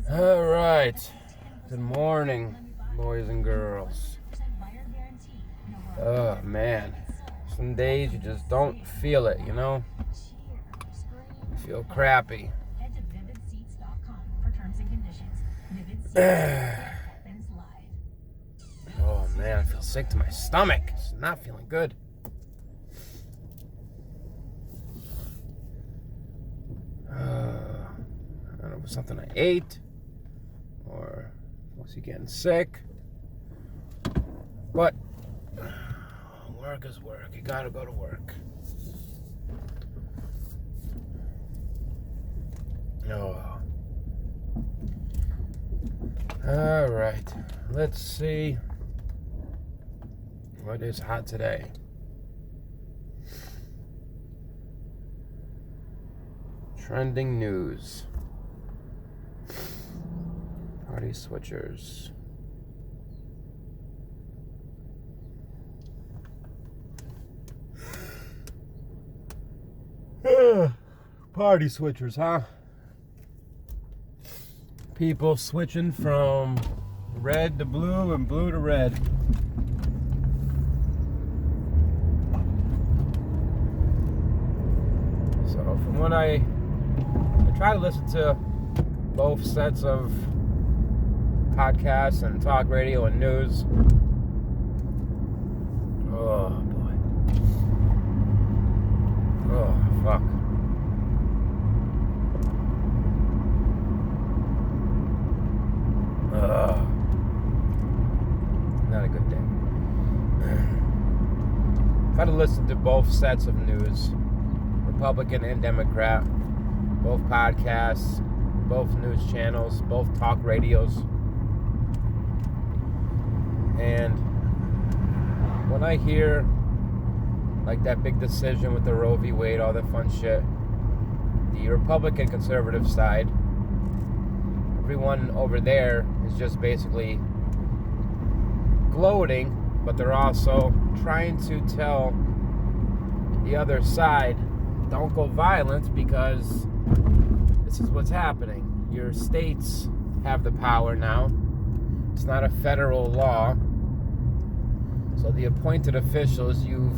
All right. Good morning, boys and girls. Oh, man. Some days you just don't feel it, you know? You feel crappy. Oh, man, I feel sick to my stomach. It's not feeling good. I don't know if it's something I ate or was he getting sick. But work is work. You gotta go to work. Oh. All right. Let's see what is hot today. Trending news. Party switchers. Party switchers, huh? People switching from red to blue and blue to red. So from what I try to listen to both sets of podcasts and talk radio and news. Oh boy. Oh fuck. Not a good day. Try to listen to both sets of news, Republican and Democrat, both podcasts, both news channels, both talk radios. And when I hear like that big decision with the Roe v. Wade, all that fun shit, the Republican conservative side, everyone over there is just basically gloating, but they're also trying to tell the other side, don't go violent because this is what's happening. Your states have the power now. It's not a federal law. So the appointed officials you've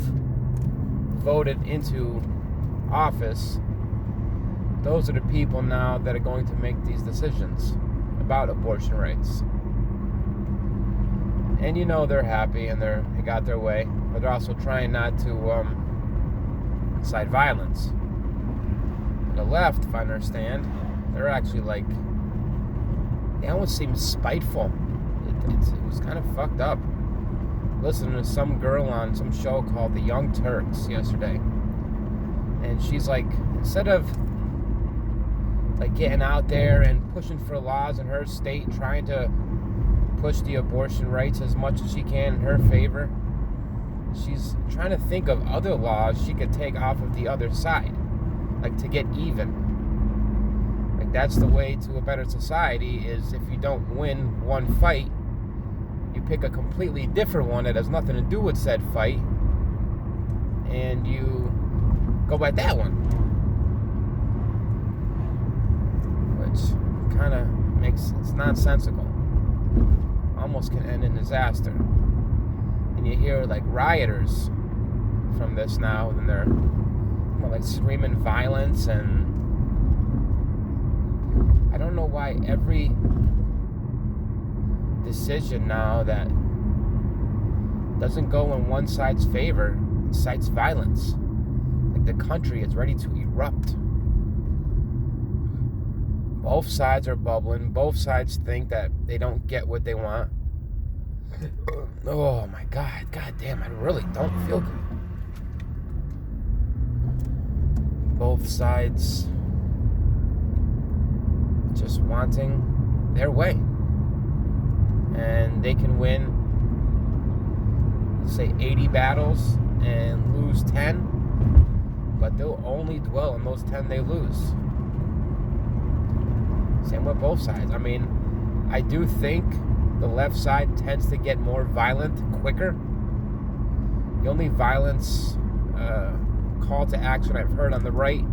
voted into office, those are the people now that are going to make these decisions about abortion rights. And you know they're happy and they got their way, but they're also trying not to incite violence. The left, if I understand, they're actually like, they almost seem spiteful. It was kind of fucked up. Listening to some girl on some show called The Young Turks yesterday, and she's like, instead of like getting out there and pushing for laws in her state, trying to push the abortion rights as much as she can in her favor, she's trying to think of other laws she could take off of the other side, like to get even. Like that's the way to a better society, is if you don't win one fight, you pick a completely different one that has nothing to do with said fight, and you go by that one. Which kind of makes, it's nonsensical. Almost can end in disaster. And you hear like rioters from this now, and they're like screaming violence, and I don't know why every decision now that doesn't go in one side's favor incites violence. Like the country is ready to erupt. Both sides are bubbling. Both sides think that they don't get what they want. Oh my God. God damn, I really don't feel good. Both sides just wanting their way. And they can win, say, 80 battles and lose 10, but they'll only dwell on those 10 they lose. Same with both sides. I mean, I do think the left side tends to get more violent quicker. The only violence call to action I've heard on the right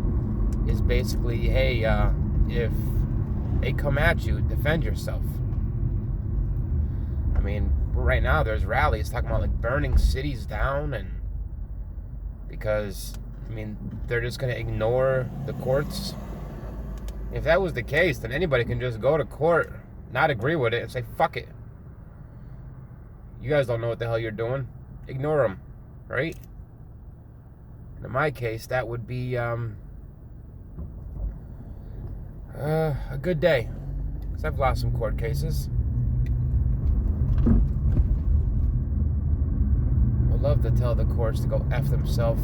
is basically, hey, if they come at you, defend yourself. I mean, right now there's rallies talking about like burning cities down, and because I mean they're just gonna ignore the courts. If that was the case, then anybody can just go to court, not agree with it, and say fuck it. You guys don't know what the hell you're doing. Ignore them, right? And in my case, that would be a good day, because I've lost some court cases. I'd love to tell the courts to go F themselves,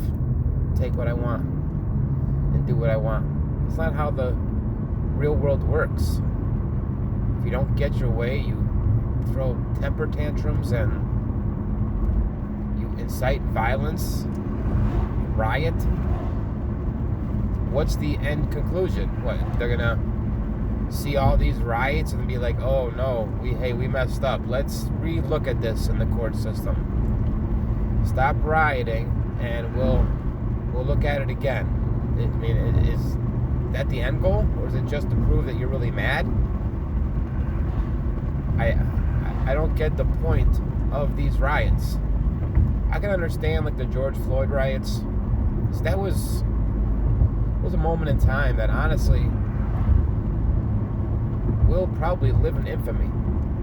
take what I want, and do what I want. It's not how the real world works. If you don't get your way, you throw temper tantrums and you incite violence, riot. What's the end conclusion? What, they're gonna see all these riots and be like, oh no, we messed up, let's re-look at this in the court system, stop rioting, and we'll look at it again. I mean, is that the end goal, or is it just to prove that you're really mad? I don't get the point of these riots. I can understand like the George Floyd riots, because that was a moment in time that honestly will probably live in infamy,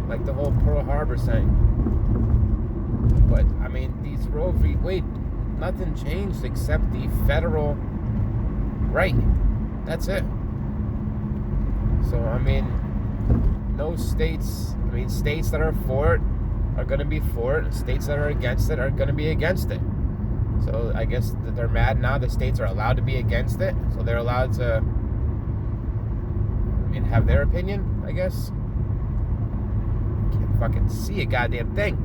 like the whole Pearl Harbor thing. But I mean, these Roe v. Wade, nothing changed except the federal right. That's it. So I mean, no states. I mean, states that are for it are going to be for it, and states that are against it are going to be against it. So I guess that they're mad now. The states are allowed to be against it, so they're allowed to, I mean, have their opinion, I guess. Can't fucking see a goddamn thing.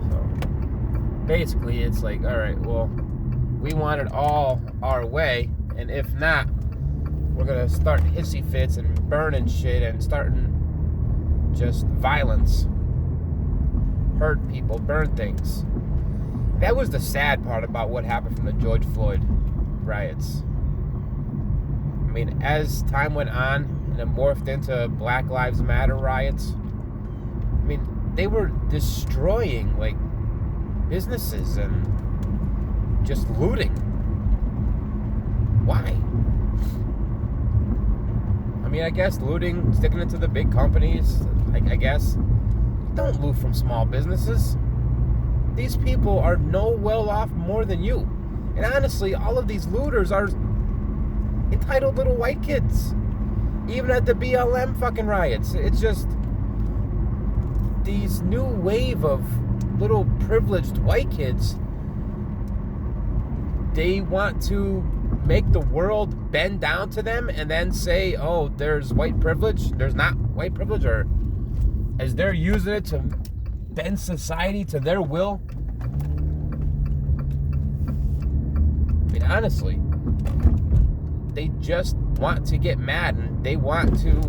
So basically, it's like, all right, well, we want it all our way, and if not, we're gonna start hissy fits and burning shit and starting just violence, hurt people, burn things. That was the sad part about what happened from the George Floyd riots. I mean, as time went on and it morphed into Black Lives Matter riots, I mean, they were destroying like businesses and just looting. Why? I mean, I guess looting, sticking it to the big companies, I guess. Don't loot from small businesses. These people are no well off more than you. And honestly, all of these looters are entitled little white kids. Even at the BLM fucking riots. It's just these new wave of little privileged white kids. They want to make the world bend down to them and then say, oh, there's white privilege. There's not white privilege, or as they're using it to bend society to their will. I mean, honestly, they just want to get mad, and they want to,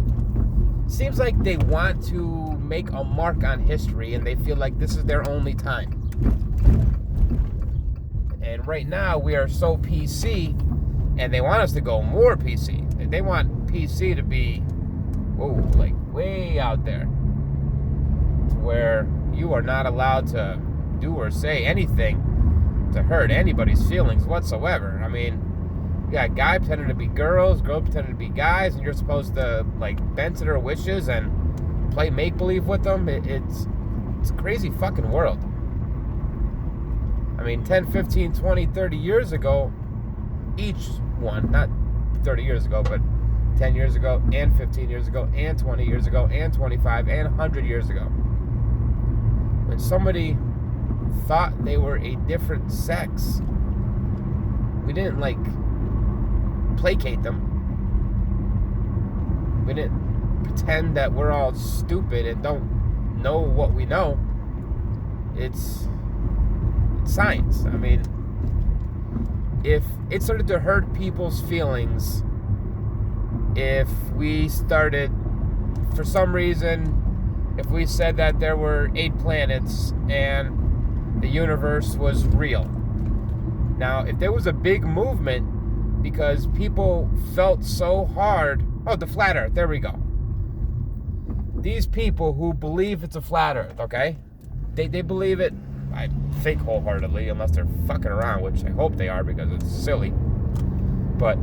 seems like they want to make a mark on history, and they feel like this is their only time. And right now we are so PC, and they want us to go more PC. They want PC to be, like way out there, to where you are not allowed to do or say anything to hurt anybody's feelings whatsoever. I mean, you got guys pretending to be girls, girls pretending to be guys, and you're supposed to like bend to their wishes and play make-believe with them. It's a crazy fucking world. I mean, 10, 15, 20, 30 years ago, each one, not 30 years ago, but 10 years ago, and 15 years ago, and 20 years ago, and 25, and 100 years ago, when somebody thought they were a different sex, we didn't, like, placate them. We didn't pretend that we're all stupid and don't know what we know. It's science. I mean, if it started to hurt people's feelings, if we started, for some reason, if we said that there were 8 planets and the universe was real, Now, if there was a big movement because people felt so hard... Oh, the flat earth. There we go. These people who believe it's a flat earth, okay? They believe it, I think, wholeheartedly, unless they're fucking around, which I hope they are because it's silly. But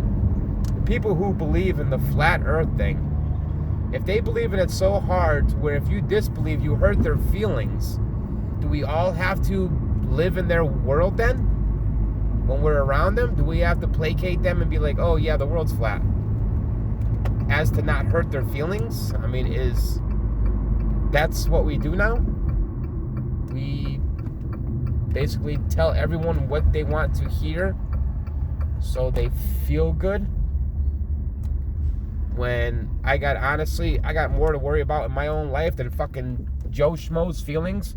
the people who believe in the flat earth thing, if they believe in it so hard to where if you disbelieve, you hurt their feelings, do we all have to live in their world then? When we're around them, do we have to placate them and be like, oh yeah, the world's flat? As to not hurt their feelings? I mean, that's what we do now? We basically tell everyone what they want to hear so they feel good. When I got more to worry about in my own life than fucking Joe Schmo's feelings.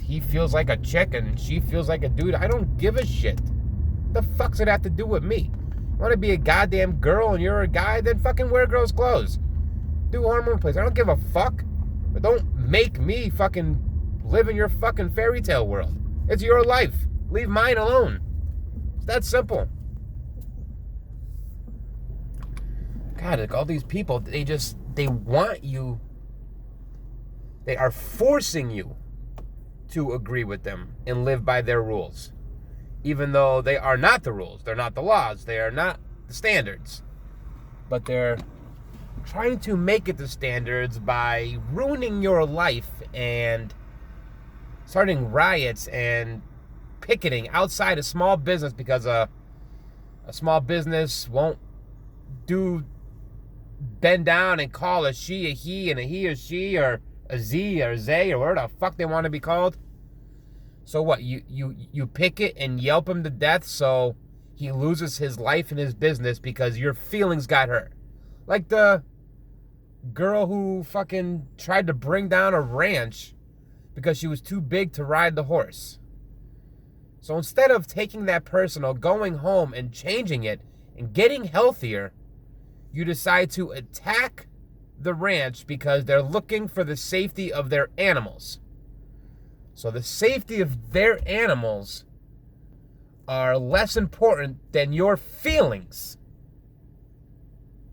He feels like a chick and she feels like a dude. I don't give a shit. The fuck's it have to do with me? You want to be a goddamn girl and you're a guy? Then fucking wear girls' clothes. Do hormone plays. I don't give a fuck. But don't make me fucking live in your fucking fairy tale world. It's your life. Leave mine alone. It's that simple. God, like all these people, they want you. They are forcing you to agree with them and live by their rules. Even though they are not the rules. They're not the laws. They are not the standards. But they're trying to make it the standards by ruining your life and starting riots and picketing outside a small business because a small business won't bend down and call a she a he and a he or she or a z or zay or whatever the fuck they want to be called. So what, you picket and yelp him to death so he loses his life and his business because your feelings got hurt. Like the girl who fucking tried to bring down a ranch because she was too big to ride the horse. So instead of taking that personal, going home and changing it and getting healthier, you decide to attack the ranch because they're looking for the safety of their animals. So the safety of their animals are less important than your feelings.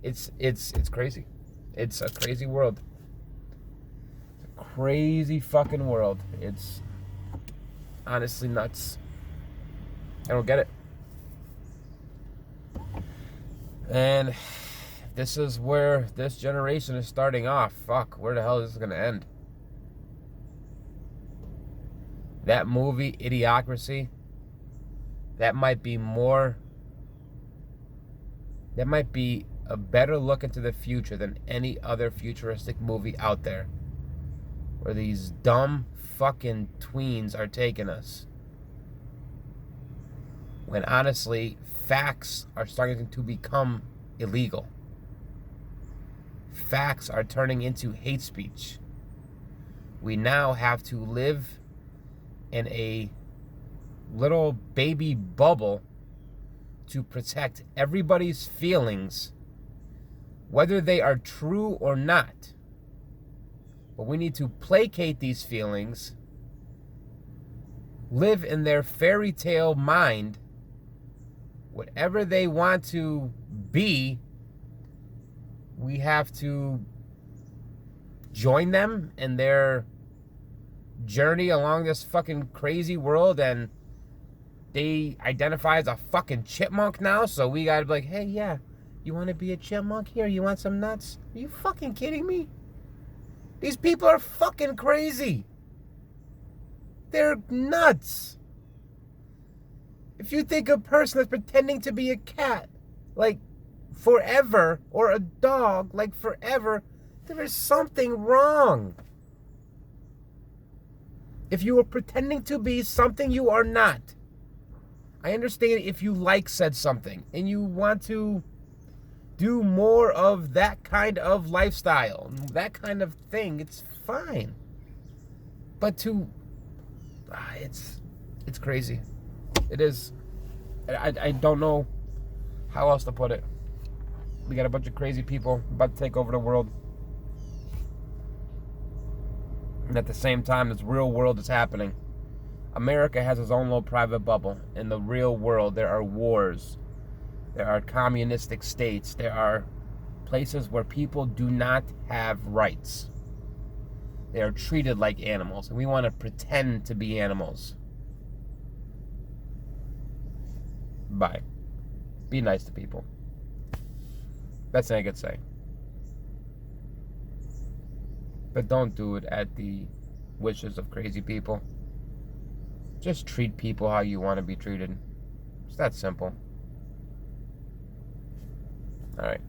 It's crazy. It's a crazy world. It's a crazy fucking world. It's honestly nuts. I don't get it. And this is where this generation is starting off. Fuck, where the hell is this going to end? That movie, Idiocracy, that might be a better look into the future than any other futuristic movie out there. Where these dumb fucking tweens are taking us. When honestly, facts are starting to become illegal. Facts are turning into hate speech. We now have to live in a little baby bubble to protect everybody's feelings, whether they are true or not. But we need to placate these feelings, live in their fairy tale mind, whatever they want to be. We have to join them in their journey along this fucking crazy world, and they identify as a fucking chipmunk now, so we gotta be like, hey, yeah, you want to be a chipmunk? Here, you want some nuts? Are you fucking kidding me? These people are fucking crazy. They're nuts. If you think a person that's pretending to be a cat, like, forever, or a dog, like, forever, there is something wrong. If you are pretending to be something you are not. I understand if you like said something and you want to do more of that kind of lifestyle, that kind of thing, it's fine. But it's crazy. It is. I don't know how else to put it. We got a bunch of crazy people about to take over the world. And at the same time, this real world is happening. America has its own little private bubble. In the real world, there are wars. There are communistic states. There are places where people do not have rights. They are treated like animals, and we want to pretend to be animals. Bye. Be nice to people. That's all I could say. But don't do it at the wishes of crazy people. Just treat people how you want to be treated. It's that simple. All right.